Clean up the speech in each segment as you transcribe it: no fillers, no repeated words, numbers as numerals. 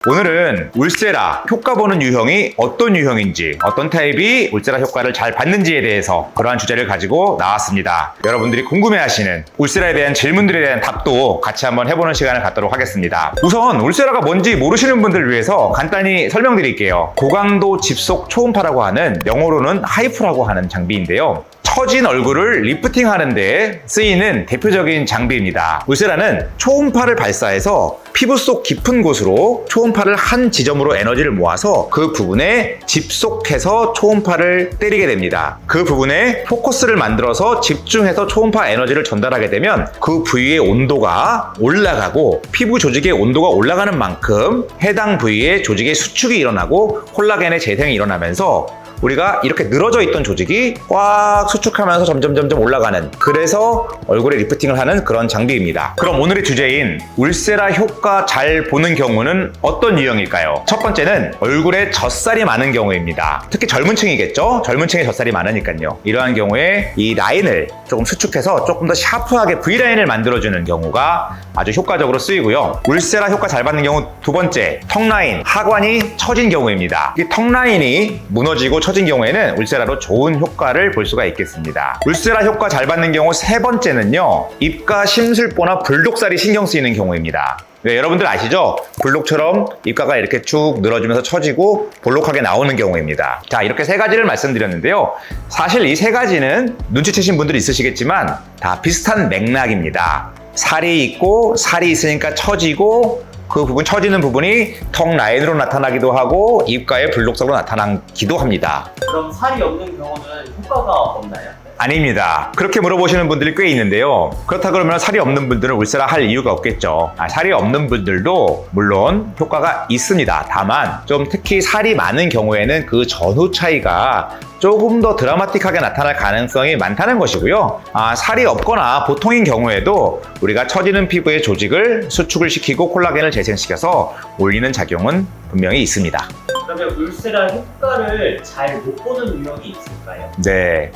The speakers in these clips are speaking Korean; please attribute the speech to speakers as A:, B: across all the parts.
A: 오늘은 울세라 효과 보는 유형이 어떤 유형인지, 어떤 타입이 울세라 효과를 잘 받는지에 대해서 그러한 주제를 가지고 나왔습니다. 여러분들이 궁금해하시는 울세라에 대한 질문들에 대한 답도 같이 한번 해보는 시간을 갖도록 하겠습니다. 우선 울세라가 뭔지 모르시는 분들을 위해서 간단히 설명드릴게요. 고강도 집속 초음파라고 하는, 영어로는 하이프라고 하는 장비인데요. 처진 얼굴을 리프팅 하는 데 쓰이는 대표적인 장비입니다. 울세라는 초음파를 발사해서 피부 속 깊은 곳으로 초음파를 한 지점으로 에너지를 모아서 그 부분에 집속해서 초음파를 때리게 됩니다. 그 부분에 포커스를 만들어서 집중해서 초음파 에너지를 전달하게 되면 그 부위의 온도가 올라가고, 피부 조직의 온도가 올라가는 만큼 해당 부위의 조직의 수축이 일어나고 콜라겐의 재생이 일어나면서 우리가 이렇게 늘어져 있던 조직이 꽉 수축하면서 점점 올라가는, 그래서 얼굴에 리프팅을 하는 그런 장비입니다. 그럼 오늘의 주제인 울세라 효과 잘 보는 경우는 어떤 유형일까요? 첫 번째는 얼굴에 젖살이 많은 경우입니다. 특히 젊은 층이겠죠? 젊은 층에 젖살이 많으니까요. 이러한 경우에 이 라인을 조금 수축해서 조금 더 샤프하게 V라인을 만들어주는 경우가 아주 효과적으로 쓰이고요. 울세라 효과 잘 받는 경우 두 번째, 턱라인, 하관이 처진 경우입니다. 이 턱라인이 무너지고 처진 경우에는 울세라로 좋은 효과를 볼 수가 있겠습니다. 울세라 효과 잘 받는 경우 세 번째는요, 입가 심술보나 불독살이 신경 쓰이는 경우입니다. 네, 여러분들 아시죠? 볼록처럼 입가가 이렇게 쭉 늘어지면서 처지고 볼록하게 나오는 경우입니다. 자, 이렇게 세 가지를 말씀드렸는데요. 사실 이 세 가지는 눈치채신 분들이 있으시겠지만 다 비슷한 맥락입니다. 살이 있고, 살이 있으니까 처지고, 그 부분, 처지는 부분이 턱 라인으로 나타나기도 하고 입가의 불독살로 나타나기도 합니다.
B: 그럼 살이 없는 경우는 효과가 없나요?
A: 아닙니다. 그렇게 물어보시는 분들이 꽤 있는데요. 그렇다 그러면 살이 없는 분들은 울세라 할 이유가 없겠죠. 살이 없는 분들도 물론 효과가 있습니다. 다만 좀 특히 살이 많은 경우에는 그 전후 차이가 조금 더 드라마틱하게 나타날 가능성이 많다는 것이고요. 살이 없거나 보통인 경우에도 우리가 처지는 피부의 조직을 수축을 시키고 콜라겐을 재생시켜서 올리는 작용은 분명히 있습니다.
B: 그러면 울세라 효과를 잘 못 보는 유형이 있을까요?
A: 네.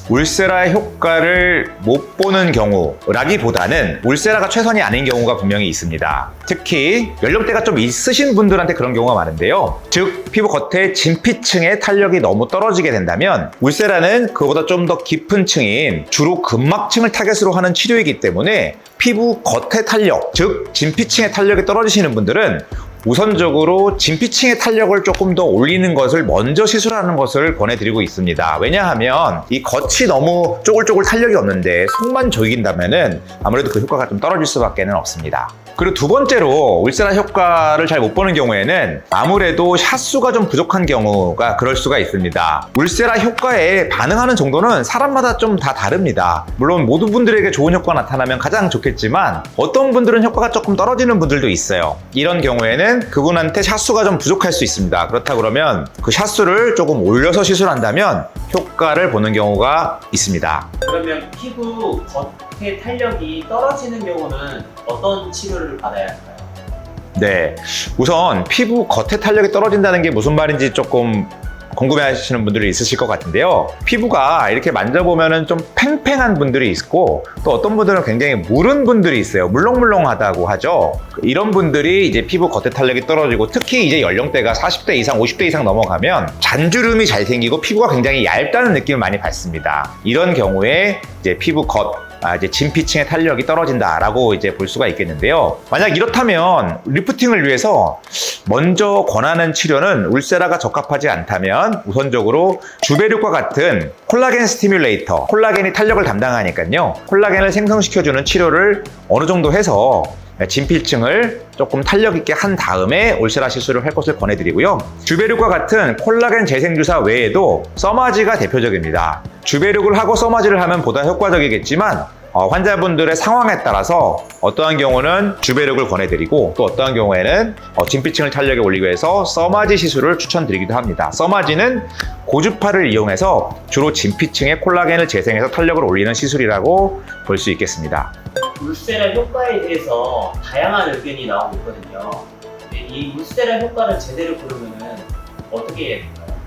A: 울세라의 효과를 못 보는 경우라기보다는 울세라가 최선이 아닌 경우가 분명히 있습니다. 특히 연령대가 좀 있으신 분들한테 그런 경우가 많은데요. 즉, 피부 겉에 진피층의 탄력이 너무 떨어지게 된다면 울세라는 그보다 좀 더 깊은 층인 주로 근막층을 타겟으로 하는 치료이기 때문에 피부 겉의 탄력, 즉 진피층의 탄력이 떨어지시는 분들은 우선적으로 진피층의 탄력을 조금 더 올리는 것을 먼저 시술하는 것을 권해드리고 있습니다. 왜냐하면 이 겉이 너무 쪼글쪼글 탄력이 없는데 속만 조이긴다면은 아무래도 그 효과가 좀 떨어질 수밖에 없습니다. 그리고 두 번째로 울세라 효과를 잘 못 보는 경우에는 아무래도 샷수가 좀 부족한 경우가 그럴 수가 있습니다. 울세라 효과에 반응하는 정도는 사람마다 좀 다 다릅니다. 물론 모든 분들에게 좋은 효과가 나타나면 가장 좋겠지만 어떤 분들은 효과가 조금 떨어지는 분들도 있어요. 이런 경우에는 그분한테 샷수가 좀 부족할 수 있습니다. 그렇다 그러면 그 샷수를 조금 올려서 시술한다면 효과를 보는 경우가 있습니다.
B: 그러면 피부 겉의 탄력이 떨어지는 경우는 어떤 치료를 받아야 할까요? 네.
A: 우선 피부 겉의 탄력이 떨어진다는 게 무슨 말인지 조금 궁금해하시는 분들이 있으실 것 같은데요. 피부가 이렇게 만져보면은 좀 팽팽한 분들이 있고, 또 어떤 분들은 굉장히 무른 분들이 있어요. 물렁물렁하다고 하죠. 이런 분들이 이제 피부 겉의 탄력이 떨어지고, 특히 이제 연령대가 40대 이상, 50대 이상 넘어가면 잔주름이 잘 생기고 피부가 굉장히 얇다는 느낌을 많이 받습니다. 이런 경우에 이제 피부 이제 진피층의 탄력이 떨어진다라고 이제 볼 수가 있겠는데요. 만약 이렇다면 리프팅을 위해서 먼저 권하는 치료는 울세라가 적합하지 않다면 우선적으로 주베륙과 같은 콜라겐 스티뮬레이터, 콜라겐이 탄력을 담당하니까요. 콜라겐을 생성시켜주는 치료를 어느 정도 해서 진피층을 조금 탄력 있게 한 다음에 울세라 시술을 할 것을 권해드리고요. 주베륙과 같은 콜라겐 재생주사 외에도 써마지가 대표적입니다. 주베륙을 하고 써마지를 하면 보다 효과적이겠지만 환자분들의 상황에 따라서 어떠한 경우는 주베륙을 권해드리고, 또 어떠한 경우에는 진피층을 탄력에 올리기 위해서 써마지 시술을 추천드리기도 합니다. 써마지는 고주파를 이용해서 주로 진피층의 콜라겐을 재생해서 탄력을 올리는 시술이라고 볼 수 있겠습니다.
B: 울세라 효과에 대해서 다양한 의견이 나오고 있거든요. 이 울세라 효과를 제대로 보려면 어떻게 해야 될까요?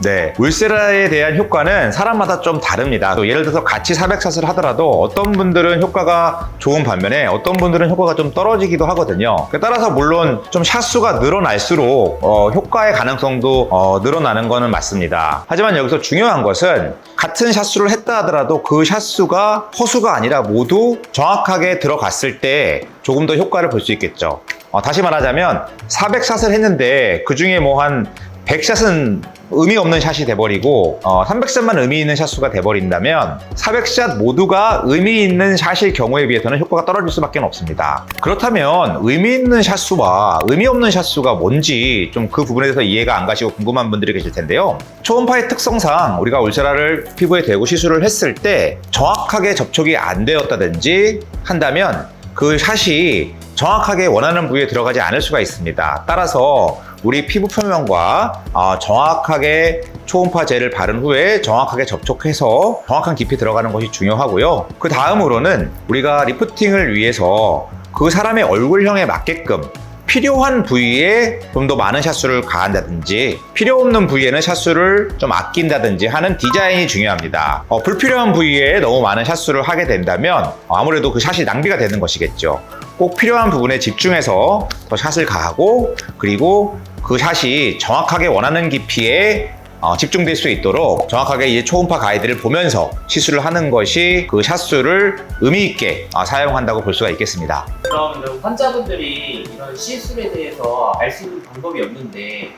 A: 네, 울세라에 대한 효과는 사람마다 좀 다릅니다. 또 예를 들어서 같이 400샷을 하더라도 어떤 분들은 효과가 좋은 반면에 어떤 분들은 효과가 좀 떨어지기도 하거든요. 따라서 물론 좀 샷수가 늘어날수록 효과의 가능성도 늘어나는 거는 맞습니다. 하지만 여기서 중요한 것은 같은 샷수를 했다 하더라도 그 샷수가 허수가 아니라 모두 정확하게 들어갔을 때 조금 더 효과를 볼 수 있겠죠. 다시 말하자면 400샷을 했는데 그 중에 뭐 한 100샷은 의미 없는 샷이 돼버리고 300샷만 의미 있는 샷수가 돼버린다면 400샷 모두가 의미 있는 샷일 경우에 비해서는 효과가 떨어질 수밖에 없습니다. 그렇다면 의미 있는 샷수와 의미 없는 샷수가 뭔지 좀 그 부분에 대해서 이해가 안 가시고 궁금한 분들이 계실 텐데요. 초음파의 특성상 우리가 울세라를 피부에 대고 시술을 했을 때 정확하게 접촉이 안 되었다든지 한다면 그 샷이 정확하게 원하는 부위에 들어가지 않을 수가 있습니다. 따라서 우리 피부 표면과 정확하게 초음파 젤을 바른 후에 정확하게 접촉해서 정확한 깊이 들어가는 것이 중요하고요. 그 다음으로는 우리가 리프팅을 위해서 그 사람의 얼굴형에 맞게끔 필요한 부위에 좀 더 많은 샷수를 가한다든지 필요 없는 부위에는 샷수를 좀 아낀다든지 하는 디자인이 중요합니다. 불필요한 부위에 너무 많은 샷수를 하게 된다면 아무래도 그 샷이 낭비가 되는 것이겠죠. 꼭 필요한 부분에 집중해서 더 샷을 가하고 그리고 그 샷이 정확하게 원하는 깊이에 집중될 수 있도록 정확하게 이 초음파 가이드를 보면서 시술을 하는 것이 그 샷수를 의미 있게 사용한다고 볼 수가 있겠습니다.
B: 그럼 환자분들이 이런 시술에 대해서 알 수 있는 방법이 없는데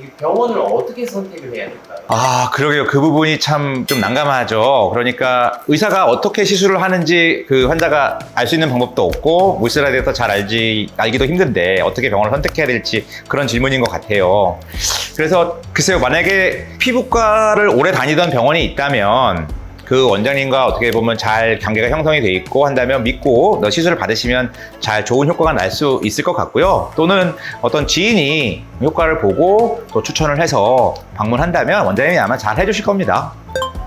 B: 이 병원을 어떻게 선택을 해야 될까요?
A: 그러게요. 그 부분이 참 좀 난감하죠. 그러니까 의사가 어떻게 시술을 하는지 그 환자가 알 수 있는 방법도 없고 울세라에 대해서 잘 알기도 힘든데 어떻게 병원을 선택해야 될지 그런 질문인 것 같아요. 그래서 글쎄요, 만약에 피부과를 오래 다니던 병원이 있다면 그 원장님과 어떻게 보면 잘 관계가 형성이 돼 있고 한다면 믿고 시술을 받으시면 잘 좋은 효과가 날 수 있을 것 같고요. 또는 어떤 지인이 효과를 보고 또 추천을 해서 방문한다면 원장님이 아마 잘 해주실 겁니다.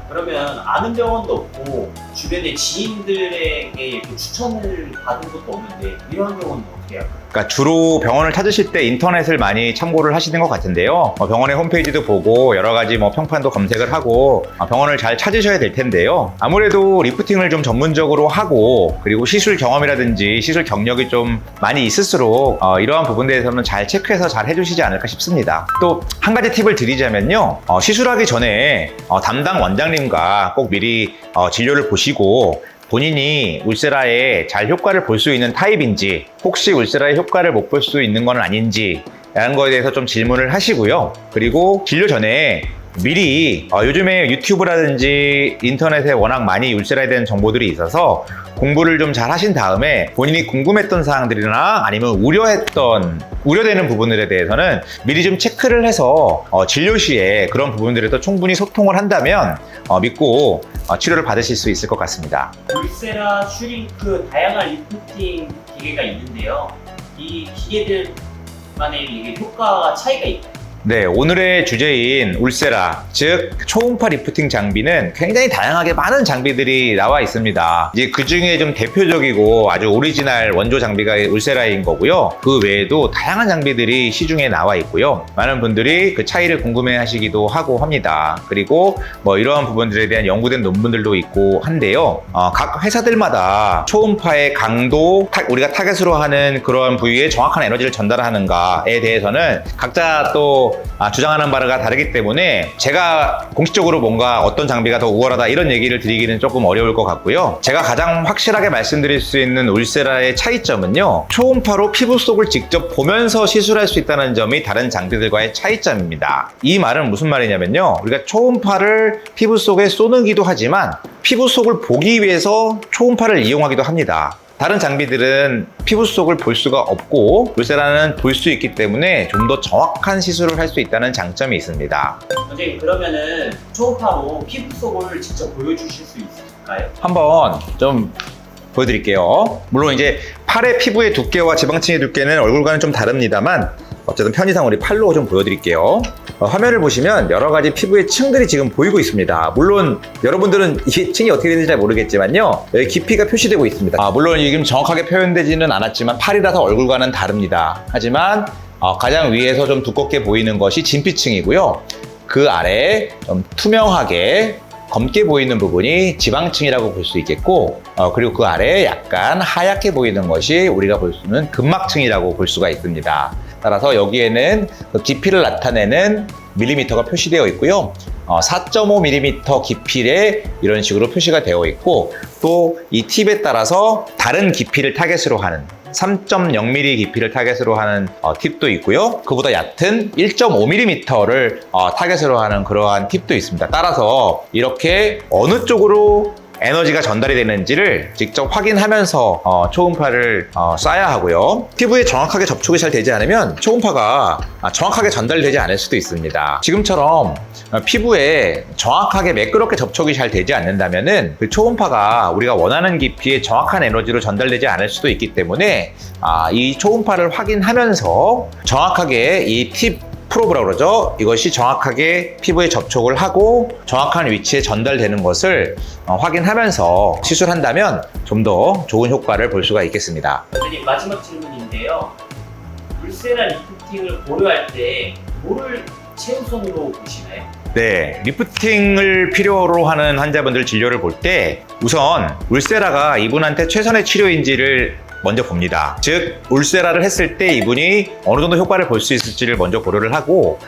B: 그러면 아는 병원도 없고 주변의 지인들에게 이렇게 추천을 받은 것도 없는데 이런 경우는 어떻게 해요?
A: 그러니까 주로 병원을 찾으실 때 인터넷을 많이 참고를 하시는 것 같은데요. 병원의 홈페이지도 보고 여러 가지 평판도 검색을 하고 병원을 잘 찾으셔야 될 텐데요. 아무래도 리프팅을 좀 전문적으로 하고 그리고 시술 경험이라든지 시술 경력이 좀 많이 있을수록 이러한 부분에 대해서는 잘 체크해서 잘 해주시지 않을까 싶습니다. 또 한 가지 팁을 드리자면요. 시술하기 전에 담당 원장님과 꼭 미리 진료를 보시고 본인이 울세라에 잘 효과를 볼 수 있는 타입인지 혹시 울세라의 효과를 못 볼 수 있는 건 아닌지 라는 거에 대해서 좀 질문을 하시고요. 그리고 진료 전에 미리 요즘에 유튜브라든지 인터넷에 워낙 많이 울세라에 대한 정보들이 있어서 공부를 좀 잘 하신 다음에 본인이 궁금했던 사항들이나 아니면 우려되는 부분들에 대해서는 미리 좀 체크를 해서 진료 시에 그런 부분들에 더 충분히 소통을 한다면 믿고 치료를 받으실 수 있을 것 같습니다.
B: 울세라, 슈링크, 다양한 리프팅 기계가 있는데요. 이 기계들만의 이게 효과 차이가 있나요?
A: 네, 오늘의 주제인 울세라, 즉 초음파 리프팅 장비는 굉장히 다양하게 많은 장비들이 나와 있습니다. 이제 그 중에 좀 대표적이고 아주 오리지널 원조 장비가 울세라인 거고요. 그 외에도 다양한 장비들이 시중에 나와 있고요. 많은 분들이 그 차이를 궁금해 하시기도 하고 합니다. 그리고 이러한 부분들에 대한 연구된 논문들도 있고 한데요. 각 회사들마다 초음파의 강도, 우리가 타겟으로 하는 그러한 부위에 정확한 에너지를 전달하는가에 대해서는 각자 또 주장하는 바가 다르기 때문에 제가 공식적으로 뭔가 어떤 장비가 더 우월하다 이런 얘기를 드리기는 조금 어려울 것 같고요. 제가 가장 확실하게 말씀드릴 수 있는 울세라의 차이점은요. 초음파로 피부 속을 직접 보면서 시술할 수 있다는 점이 다른 장비들과의 차이점입니다. 이 말은 무슨 말이냐면요. 우리가 초음파를 피부 속에 쏘는기도 하지만 피부 속을 보기 위해서 초음파를 이용하기도 합니다. 다른 장비들은 피부 속을 볼 수가 없고 울세라는 볼 수 있기 때문에 좀 더 정확한 시술을 할 수 있다는 장점이 있습니다.
B: 선생님, 그러면은 초음파로 피부 속을 직접 보여주실 수 있을까요?
A: 한번 좀 보여드릴게요. 물론 이제 팔의 피부의 두께와 지방층의 두께는 얼굴과는 좀 다릅니다만 어쨌든 편의상 우리 팔로 좀 보여드릴게요. 화면을 보시면 여러 가지 피부의 층들이 지금 보이고 있습니다. 물론 여러분들은 이 층이 어떻게 되는지 잘 모르겠지만요. 여기 깊이가 표시되고 있습니다. 물론 지금 정확하게 표현되지는 않았지만 팔이라서 얼굴과는 다릅니다. 하지만 가장 위에서 좀 두껍게 보이는 것이 진피층이고요. 그 아래 좀 투명하게 검게 보이는 부분이 지방층이라고 볼 수 있겠고, 그리고 그 아래 약간 하얗게 보이는 것이 우리가 볼 수 있는 근막층이라고 볼 수가 있습니다. 따라서 여기에는 그 깊이를 나타내는 밀리미터가 표시되어 있고요. 4.5mm 깊이에 이런 식으로 표시가 되어 있고, 또 이 팁에 따라서 다른 깊이를 타겟으로 하는 3.0mm 깊이를 타겟으로 하는 팁도 있고요. 그보다 얕은 1.5mm를 타겟으로 하는 그러한 팁도 있습니다. 따라서 이렇게 어느 쪽으로 에너지가 전달이 되는지를 직접 확인하면서 초음파를 쏴야 하고요. 피부에 정확하게 접촉이 잘 되지 않으면 초음파가 정확하게 전달되지 않을 수도 있습니다. 지금처럼 피부에 정확하게 매끄럽게 접촉이 잘 되지 않는다면은 그 초음파가 우리가 원하는 깊이에 정확한 에너지로 전달되지 않을 수도 있기 때문에 이 초음파를 확인하면서 정확하게 이 팁 프로브라고 그러죠. 이것이 정확하게 피부에 접촉을 하고 정확한 위치에 전달되는 것을 확인하면서 시술한다면 좀 더 좋은 효과를 볼 수가 있겠습니다.
B: 선생님, 마지막 질문인데요. 울세라 리프팅을 고려할 때 뭐를 최우선으로 보시나요?
A: 네, 리프팅을 필요로 하는 환자분들 진료를 볼 때 우선 울세라가 이분한테 최선의 치료인지를 먼저 봅니다. 즉, 울세라를 했을 때 이분이 어느 정도 효과를 볼 수 있을지를 먼저 고려를 하고,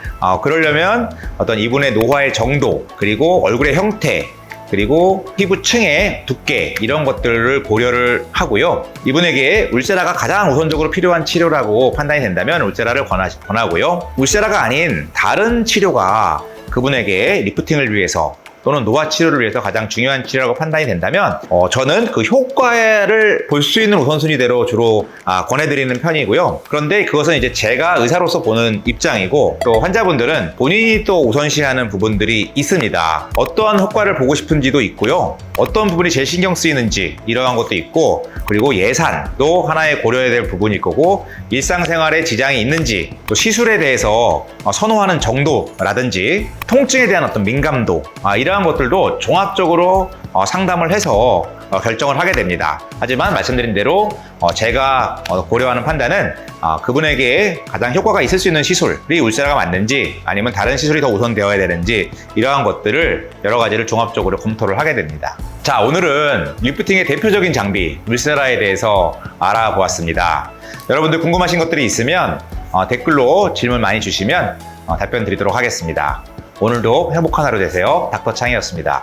A: 그러려면 어떤 이분의 노화의 정도, 그리고 얼굴의 형태, 그리고 피부층의 두께, 이런 것들을 고려를 하고요. 이분에게 울세라가 가장 우선적으로 필요한 치료라고 판단이 된다면 울세라를 권하고요. 울세라가 아닌 다른 치료가 그분에게 리프팅을 위해서 또는 노화 치료를 위해서 가장 중요한 치료라고 판단이 된다면 저는 그 효과를 볼 수 있는 우선순위대로 주로 권해드리는 편이고요. 그런데 그것은 이제 제가 의사로서 보는 입장이고, 또 환자분들은 본인이 또 우선시하는 부분들이 있습니다. 어떠한 효과를 보고 싶은지도 있고요. 어떤 부분이 제일 신경 쓰이는지 이러한 것도 있고, 그리고 예산도 하나의 고려해야 될 부분일 거고, 일상생활에 지장이 있는지, 또 시술에 대해서 선호하는 정도라든지 통증에 대한 어떤 민감도, 이러한 것들도 종합적으로 상담을 해서 결정을 하게 됩니다. 하지만 말씀드린 대로 제가 고려하는 판단은 그분에게 가장 효과가 있을 수 있는 시술이 울세라가 맞는지, 아니면 다른 시술이 더 우선되어야 되는지, 이러한 것들을 여러 가지를 종합적으로 검토를 하게 됩니다. 자, 오늘은 리프팅의 대표적인 장비 울세라에 대해서 알아보았습니다. 여러분들 궁금하신 것들이 있으면 댓글로 질문 많이 주시면 답변 드리도록 하겠습니다. 오늘도 행복한 하루 되세요. 닥터 창이었습니다.